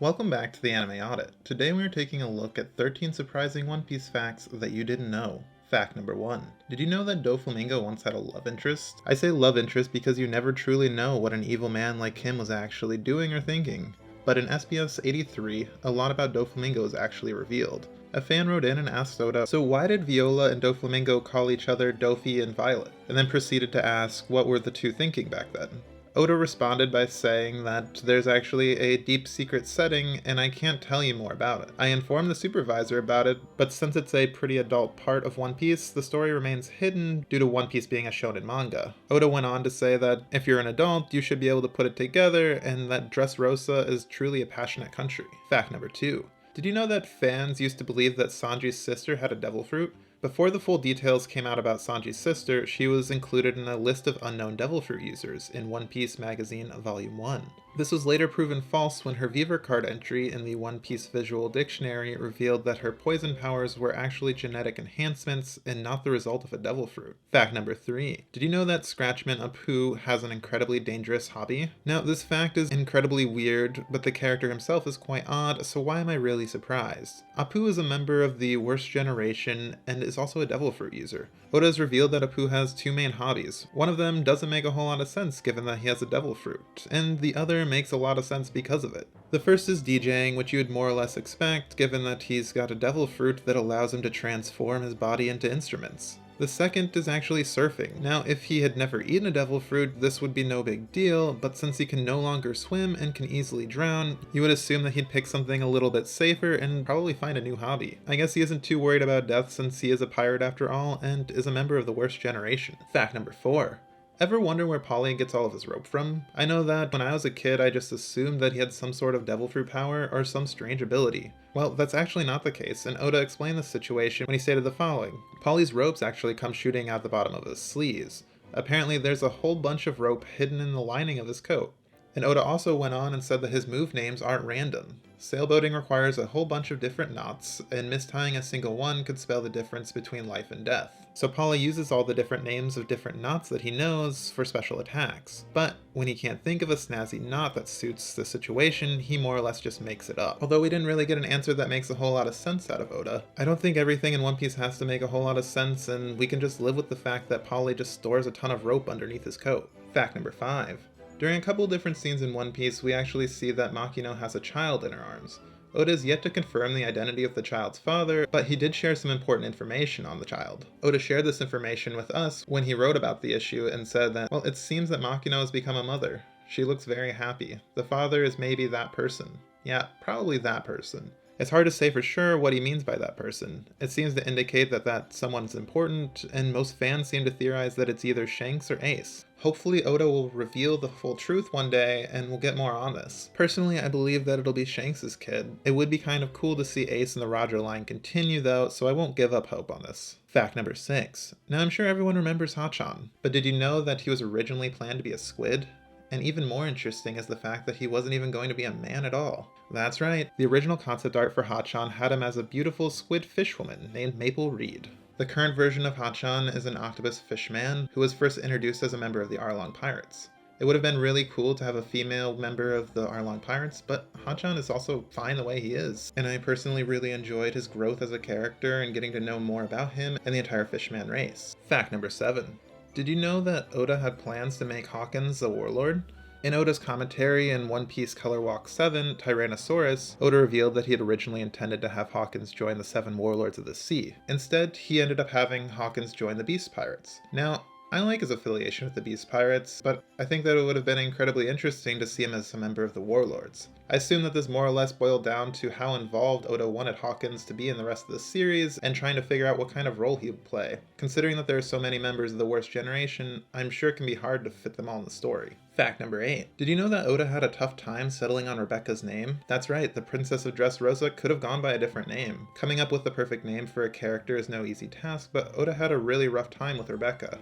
Welcome back to the Anime Audit. Today we are taking a look at 13 surprising One Piece facts that you didn't know. Fact number 1. Did you know that Doflamingo once had a love interest? I say love interest because you never truly know what an evil man like him was actually doing or thinking. But in SBS 83, a lot about Doflamingo is actually revealed. A fan wrote in and asked Oda, so why did Viola and Doflamingo call each other Dofi and Violet? And then proceeded to ask what were the two thinking back then. Oda responded by saying that there's actually a deep secret setting and I can't tell you more about it. I informed the supervisor about it, but since it's a pretty adult part of One Piece, the story remains hidden due to One Piece being a shonen manga. Oda went on to say that if you're an adult, you should be able to put it together and that Dressrosa is truly a passionate country. Fact number 2. Did you know that fans used to believe that Sanji's sister had a devil fruit? Before the full details came out about Sanji's sister, she was included in a list of unknown devil fruit users in One Piece magazine Volume 1. This was later proven false when her Viver card entry in the One Piece Visual Dictionary revealed that her poison powers were actually genetic enhancements and not the result of a devil fruit. Fact number 3. Did you know that Scratchman Apu has an incredibly dangerous hobby? Now, this fact is incredibly weird, but the character himself is quite odd, so why am I really surprised? Apu is a member of the worst generation and is also a devil fruit user. Oda has revealed that Apu has two main hobbies. One of them doesn't make a whole lot of sense given that he has a devil fruit, and the other makes a lot of sense because of it. The first is DJing, which you would more or less expect given that he's got a devil fruit that allows him to transform his body into instruments. The second is actually surfing. Now, if he had never eaten a devil fruit, this would be no big deal, but since he can no longer swim and can easily drown, you would assume that he'd pick something a little bit safer and probably find a new hobby. I guess he isn't too worried about death since he is a pirate after all, and is a member of the worst generation. Fact number 4. Ever wonder where Paulie gets all of his rope from? I know that when I was a kid I just assumed that he had some sort of devil fruit power or some strange ability. Well, that's actually not the case, and Oda explained the situation when he stated the following. Paulie's ropes actually come shooting out the bottom of his sleeves. Apparently there's a whole bunch of rope hidden in the lining of his coat. And Oda also went on and said that his move names aren't random. Sailboating requires a whole bunch of different knots, and mistying a single one could spell the difference between life and death. So Paulie uses all the different names of different knots that he knows for special attacks. But when he can't think of a snazzy knot that suits the situation, he more or less just makes it up. Although we didn't really get an answer that makes a whole lot of sense out of Oda. I don't think everything in One Piece has to make a whole lot of sense, and we can just live with the fact that Paulie just stores a ton of rope underneath his coat. Fact number 5. During a couple different scenes in One Piece, we actually see that Makino has a child in her arms. Oda is yet to confirm the identity of the child's father, but he did share some important information on the child. Oda shared this information with us when he wrote about the issue and said that, well, it seems that Makino has become a mother. She looks very happy. The father is maybe that person. Yeah, probably that person. It's hard to say for sure what he means by that person. It seems to indicate that someone's important, and most fans seem to theorize that it's either Shanks or Ace. Hopefully Oda will reveal the full truth one day and we'll get more on this. Personally, I believe that it'll be Shanks' kid. It would be kind of cool to see Ace and the Roger line continue though, so I won't give up hope on this. Fact number 6. Now I'm sure everyone remembers Hachan, but did you know that he was originally planned to be a squid? And even more interesting is the fact that he wasn't even going to be a man at all. That's right, the original concept art for Hachan had him as a beautiful squid fishwoman named Maple Reed. The current version of Hachan is an octopus fishman who was first introduced as a member of the Arlong Pirates. It would have been really cool to have a female member of the Arlong Pirates, but Hachan is also fine the way he is, and I personally really enjoyed his growth as a character and getting to know more about him and the entire fishman race. Fact number 7. Did you know that Oda had plans to make Hawkins a warlord? In Oda's commentary in One Piece Color Walk 7, Tyrannosaurus, Oda revealed that he had originally intended to have Hawkins join the 7 Warlords of the Sea. Instead, he ended up having Hawkins join the Beast Pirates. Now, I like his affiliation with the Beast Pirates, but I think that it would have been incredibly interesting to see him as a member of the Warlords. I assume that this more or less boiled down to how involved Oda wanted Hawkins to be in the rest of the series and trying to figure out what kind of role he would play. Considering that there are so many members of the worst generation, I'm sure it can be hard to fit them all in the story. Fact number 8. Did you know that Oda had a tough time settling on Rebecca's name? That's right, the Princess of Dressrosa could have gone by a different name. Coming up with the perfect name for a character is no easy task, but Oda had a really rough time with Rebecca.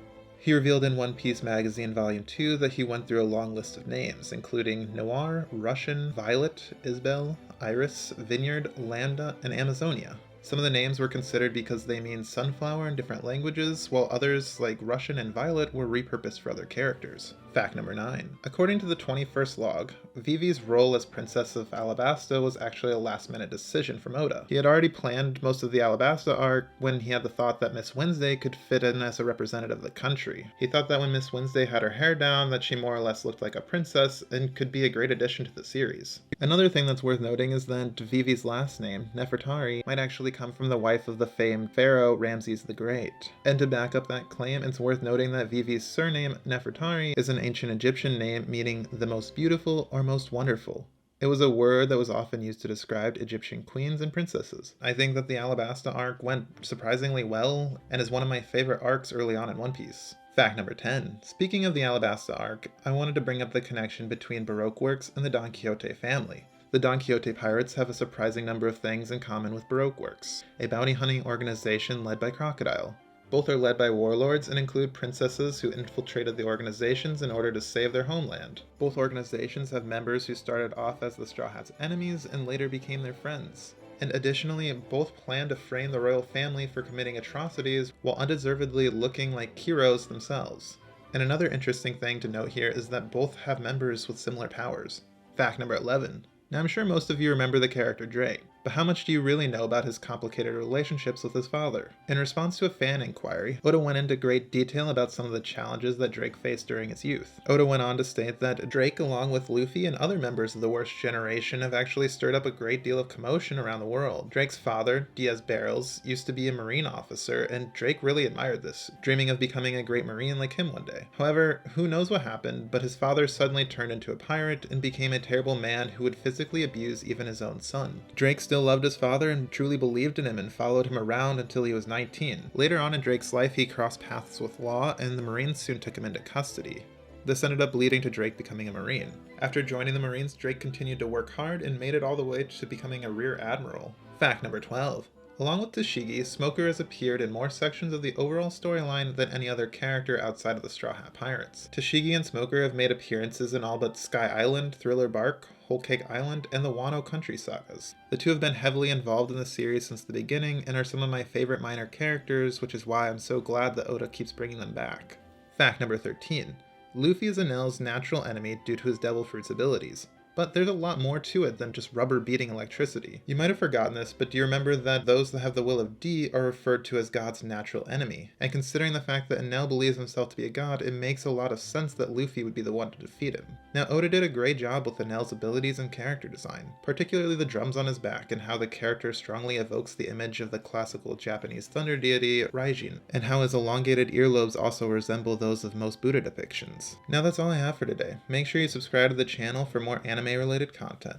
He revealed in One Piece magazine Volume 2 that he went through a long list of names, including Noir, Russian, Violet, Isbel, Iris, Vineyard, Lambda, and Amazonia. Some of the names were considered because they mean sunflower in different languages, while others, like Russian and Violet, were repurposed for other characters. Fact number 9. According to the 21st log, Vivi's role as Princess of Alabasta was actually a last-minute decision from Oda. He had already planned most of the Alabasta arc when he had the thought that Miss Wednesday could fit in as a representative of the country. He thought that when Miss Wednesday had her hair down, that she more or less looked like a princess and could be a great addition to the series. Another thing that's worth noting is that Vivi's last name, Nefertari, might actually come from the wife of the famed pharaoh Ramses the Great. And to back up that claim, it's worth noting that Vivi's surname, Nefertari, is an ancient Egyptian name meaning the most beautiful or most wonderful. It was a word that was often used to describe Egyptian queens and princesses. I think that the Alabasta arc went surprisingly well and is one of my favorite arcs early on in One Piece. Fact number 10. Speaking of the Alabasta arc, I wanted to bring up the connection between Baroque works and the Don Quixote family. The Don Quixote pirates have a surprising number of things in common with Baroque works, a bounty hunting organization led by Crocodile. Both are led by warlords and include princesses who infiltrated the organizations in order to save their homeland. Both organizations have members who started off as the Straw Hats' enemies and later became their friends. And additionally, both plan to frame the royal family for committing atrocities while undeservedly looking like heroes themselves. And another interesting thing to note here is that both have members with similar powers. Fact number 11. Now I'm sure most of you remember the character Drake, but how much do you really know about his complicated relationships with his father? In response to a fan inquiry, Oda went into great detail about some of the challenges that Drake faced during his youth. Oda went on to state that Drake, along with Luffy and other members of the worst generation, have actually stirred up a great deal of commotion around the world. Drake's father, Diaz Barrels, used to be a marine officer, and Drake really admired this, dreaming of becoming a great marine like him one day. However, who knows what happened, but his father suddenly turned into a pirate and became a terrible man who would physically abuse even his own son. Drake still loved his father and truly believed in him and followed him around until he was 19. Later on in Drake's life, he crossed paths with Law, and the Marines soon took him into custody. This ended up leading to Drake becoming a Marine. After joining the Marines, Drake continued to work hard and made it all the way to becoming a Rear Admiral. Fact number 12. Along with Tashigi, Smoker has appeared in more sections of the overall storyline than any other character outside of the Straw Hat Pirates. Tashigi and Smoker have made appearances in all but Sky Island, Thriller Bark, Whole Cake Island, and the Wano Country sagas. The two have been heavily involved in the series since the beginning and are some of my favorite minor characters, which is why I'm so glad that Oda keeps bringing them back. Fact number 13. Luffy is Enel's natural enemy due to his Devil Fruit's abilities. But there's a lot more to it than just rubber beating electricity. You might have forgotten this, but do you remember that those that have the will of D are referred to as God's natural enemy? And considering the fact that Enel believes himself to be a god, it makes a lot of sense that Luffy would be the one to defeat him. Now, Oda did a great job with Enel's abilities and character design, particularly the drums on his back and how the character strongly evokes the image of the classical Japanese thunder deity Raijin, and how his elongated earlobes also resemble those of most Buddha depictions. Now that's all I have for today. Make sure you subscribe to the channel for more anime-related content.